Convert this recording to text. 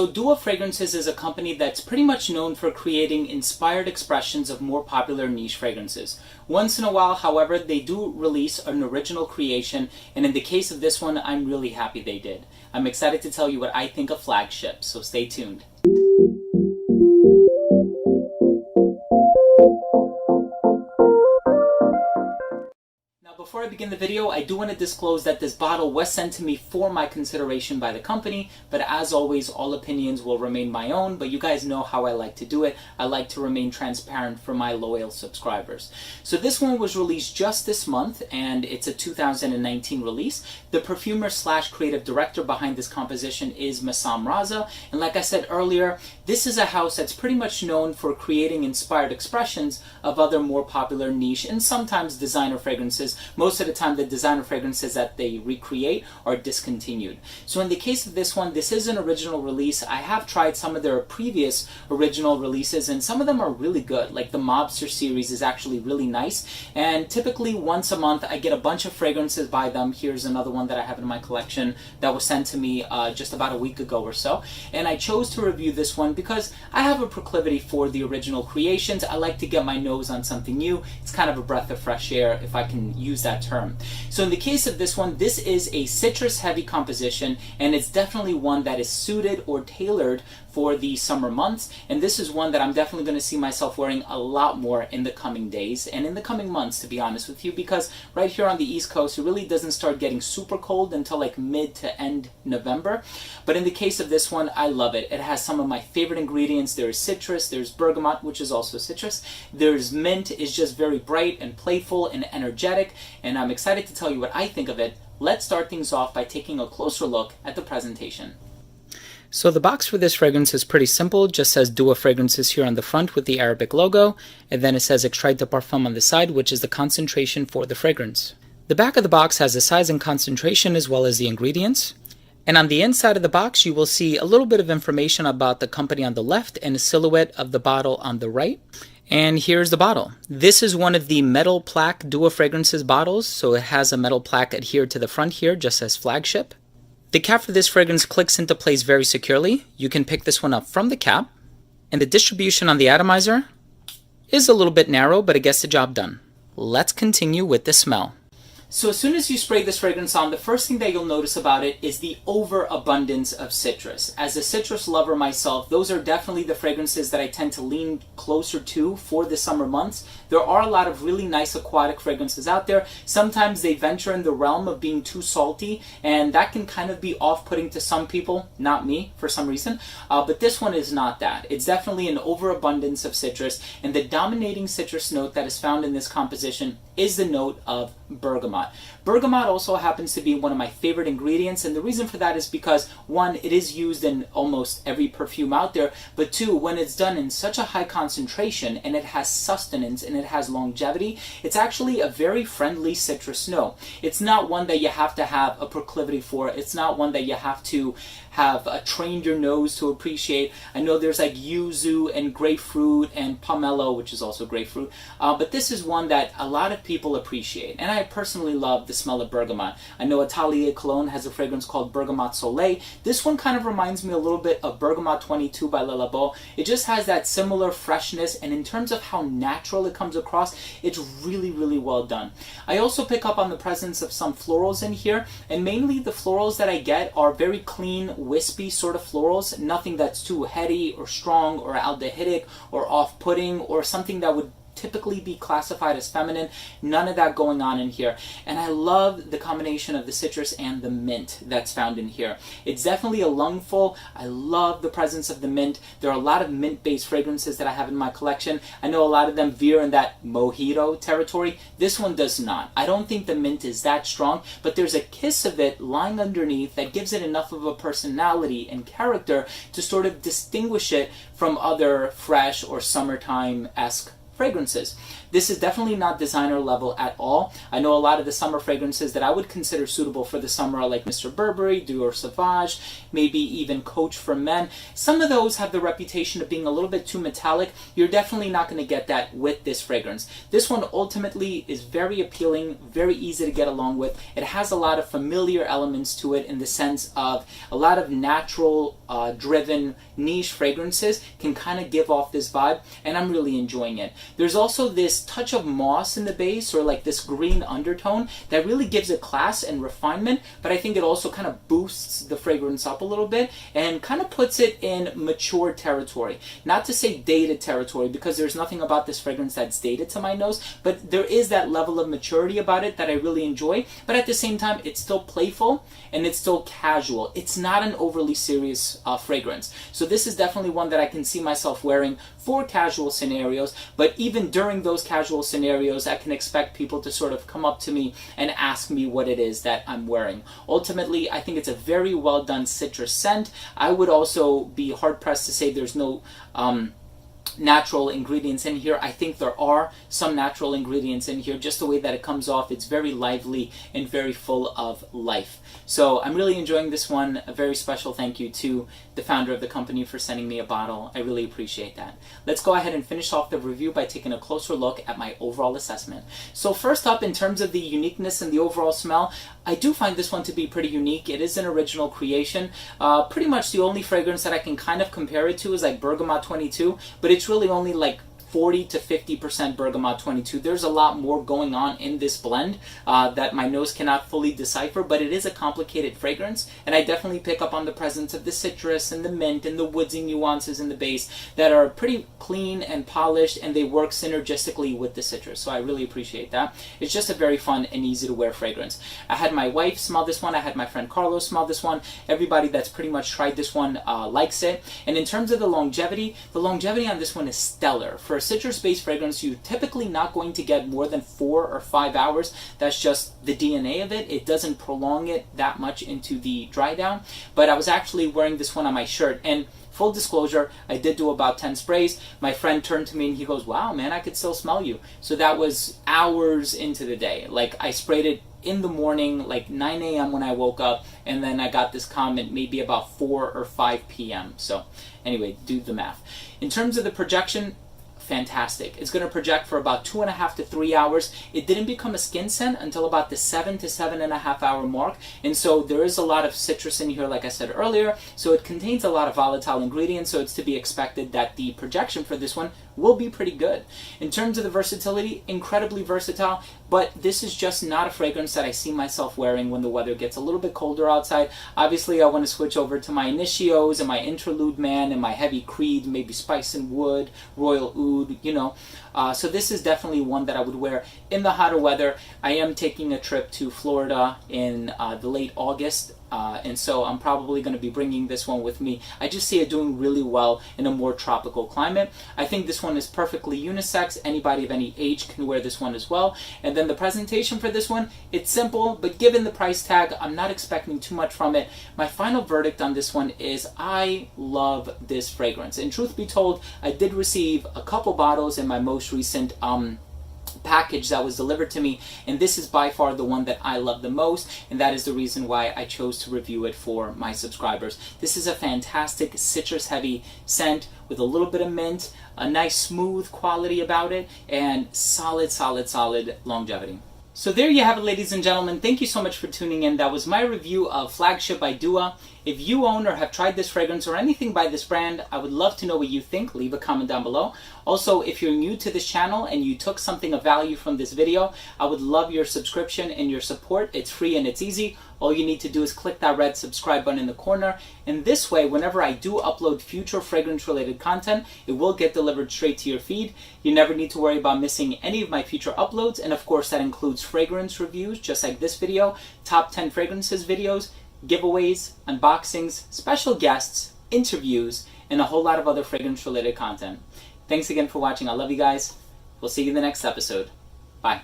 So Dua Fragrances is a company that's pretty much known for creating inspired expressions of more popular niche fragrances. Once in a while, however, they do release an original creation, and in the case of this one, I'm really happy they did. I'm excited to tell you what I think of Flagship, so stay tuned. Before I begin the video, I do want to disclose that this bottle was sent to me for my consideration by the company, but as always, all opinions will remain my own, but you guys know how I like to do it. I like to remain transparent for my loyal subscribers. So this one was released just this month, and it's a 2019 release. The perfumer slash creative director behind this composition is Massam Raza, and like I said earlier, this is a house that's pretty much known for creating inspired expressions of other more popular niche and sometimes designer fragrances. Most of the time, the designer fragrances that they recreate are discontinued. So in the case of this one, this is an original release. I have tried some of their previous original releases, and some of them are really good. Like the Mobster series is actually really nice. And typically once a month, I get a bunch of fragrances by them. Here's another one that I have in my collection that was sent to me just about a week ago or so. And I chose to review this one because I have a proclivity for the original creations. I like to get my nose on something new. It's kind of a breath of fresh air, if I can use that term. So in the case of this one, this is a citrus heavy composition, and it's definitely one that is suited or tailored for the summer months, and this is one that I'm definitely going to see myself wearing a lot more in the coming days and in the coming months, to be honest with you, because right here on the East Coast, it really doesn't start getting super cold until like mid to end November. But in the case of this one, I love it. It has some of my favorite ingredients. There's citrus, there's bergamot, which is also citrus, there's mint. Is just very bright and playful and energetic, and I'm excited to tell you what I think of it. Let's start things off by taking a closer look at the presentation. So the box for this fragrance is pretty simple. It just says Dua Fragrances here on the front with the Arabic logo, and then it says Extrait de Parfum on the side, which is the concentration for the fragrance. The back of the box has the size and concentration as well as the ingredients. And on the inside of the box, you will see a little bit of information about the company on the left and a silhouette of the bottle on the right. And here's the bottle. This is one of the metal plaque Dua Fragrances bottles, so it has a metal plaque adhered to the front here, just as Flagship. The cap for this fragrance clicks into place very securely. You can pick this one up from the cap. And the distribution on the atomizer is a little bit narrow, but it gets the job done. Let's continue with the smell. So as soon as you spray this fragrance on, the first thing that you'll notice about it is the overabundance of citrus. As a citrus lover myself, those are definitely the fragrances that I tend to lean closer to for the summer months. There are a lot of really nice aquatic fragrances out there. Sometimes they venture in the realm of being too salty, and that can kind of be off-putting to some people, not me for some reason, but this one is not that. It's definitely an overabundance of citrus, and the dominating citrus note that is found in this composition is the note of bergamot. Bergamot also happens to be one of my favorite ingredients, and the reason for that is because, one, it is used in almost every perfume out there, but two, when it's done in such a high concentration and it has sustenance and it has longevity, it's actually a very friendly citrus note. It's not one that you have to have a proclivity for. It's not one that you have to have trained your nose to appreciate. I know there's like yuzu and grapefruit and pomelo, which is also grapefruit, but this is one that a lot of people appreciate, and I personally love the smell of bergamot. I know Atelier Cologne has a fragrance called Bergamot Soleil. This one kind of reminds me a little bit of Bergamot 22 by Le Labo. It just has that similar freshness, and in terms of how natural it comes across, it's really, really well done. I also pick up on the presence of some florals in here, and mainly the florals that I get are very clean, wispy sort of florals, nothing that's too heady or strong or aldehydic or off-putting or something that would typically be classified as feminine. None of that going on in here. And I love the combination of the citrus and the mint that's found in here. It's definitely a lungful. I love the presence of the mint. There are a lot of mint-based fragrances that I have in my collection. I know a lot of them veer in that mojito territory. This one does not. I don't think the mint is that strong, but there's a kiss of it lying underneath that gives it enough of a personality and character to sort of distinguish it from other fresh or summertime-esque fragrances. This is definitely not designer level at all. I know a lot of the summer fragrances that I would consider suitable for the summer are like Mr. Burberry, Dior Sauvage, maybe even Coach for Men. Some of those have the reputation of being a little bit too metallic. You're definitely not going to get that with this fragrance. This one ultimately is very appealing, very easy to get along with. It has a lot of familiar elements to it in the sense of a lot of natural driven niche fragrances can kind of give off this vibe, and I'm really enjoying it. There's also this touch of moss in the base, or like this green undertone that really gives it class and refinement, but I think it also kind of boosts the fragrance up a little bit and kind of puts it in mature territory. Not to say dated territory, because there's nothing about this fragrance that's dated to my nose, but there is that level of maturity about it that I really enjoy. But at the same time, it's still playful and it's still casual. It's not an overly serious fragrance. So this is definitely one that I can see myself wearing for casual scenarios, but even during those casual scenarios, I can expect people to sort of come up to me and ask me what it is that I'm wearing. Ultimately, I think it's a very well done citrus scent. I would also be hard pressed to say there's no natural ingredients in here. I think there are some natural ingredients in here. Just the way that it comes off, it's very lively and very full of life. So I'm really enjoying this one. A very special thank you to the founder of the company for sending me a bottle. I really appreciate that. Let's go ahead and finish off the review by taking a closer look at my overall assessment. So first up, in terms of the uniqueness and the overall smell, I do find this one to be pretty unique. It is an original creation. Pretty much the only fragrance that I can kind of compare it to is like Bergamot 22, but it's really only like 40 to 50% Bergamot 22. There's a lot more going on in this blend that my nose cannot fully decipher, but it is a complicated fragrance, and I definitely pick up on the presence of the citrus and the mint and the woodsy nuances in the base that are pretty clean and polished, and they work synergistically with the citrus. So I really appreciate that. It's just a very fun and easy to wear fragrance. I had my wife smell this one. I had my friend Carlos smell this one. Everybody that's pretty much tried this one likes it. And in terms of the longevity on this one is stellar. For a citrus-based fragrance, you're typically not going to get more than 4 or 5 hours. That's just the DNA of it. It doesn't prolong it that much into the dry down. But I was actually wearing this one on my shirt, and full disclosure, I did do about 10 sprays. My friend turned to me and he goes, "Wow, man, I could still smell you." So that was hours into the day. Like, I sprayed it in the morning, like 9 a.m. when I woke up, and then I got this comment maybe about 4 or 5 p.m. So anyway, do the math. In terms of the projection, fantastic. It's going to project for about 2.5 to 3 hours. It didn't become a skin scent until about the 7 to 7.5 hour mark, and so there is a lot of citrus in here, like I said earlier, so it contains a lot of volatile ingredients, so it's to be expected that the projection for this one will be pretty good. In terms of the versatility, incredibly versatile, but this is just not a fragrance that I see myself wearing when the weather gets a little bit colder outside. Obviously, I want to switch over to my Initios and my Interlude Man and my Heavy Creed, maybe Spice and Wood, Royal Oud, you know. So this is definitely one that I would wear in the hotter weather. I am taking a trip to Florida in the late August, and so I'm probably going to be bringing this one with me. I just see it doing really well in a more tropical climate. I think this one is perfectly unisex. Anybody of any age can wear this one as well. And then the presentation for this one, it's simple, but given the price tag, I'm not expecting too much from it. My final verdict on this one is I love this fragrance. And truth be told, I did receive a couple bottles in my most recent package that was delivered to me, and this is by far the one that I love the most, and that is the reason why I chose to review it for my subscribers. This is a fantastic citrus heavy scent with a little bit of mint, a nice smooth quality about it, and solid longevity. So there you have it, ladies and gentlemen. Thank you so much for tuning in. That was my review of Flagship by Dua. If you own or have tried this fragrance or anything by this brand, I would love to know what you think. Leave a comment down below. Also, if you're new to this channel and you took something of value from this video, I would love your subscription and your support. It's free and it's easy. All you need to do is click that red subscribe button in the corner, and this way, whenever I do upload future fragrance-related content, it will get delivered straight to your feed. You never need to worry about missing any of my future uploads, and of course that includes fragrance reviews, just like this video, top 10 fragrances videos, giveaways, unboxings, special guests, interviews, and a whole lot of other fragrance-related content. Thanks again for watching. I love you guys. We'll see you in the next episode. Bye.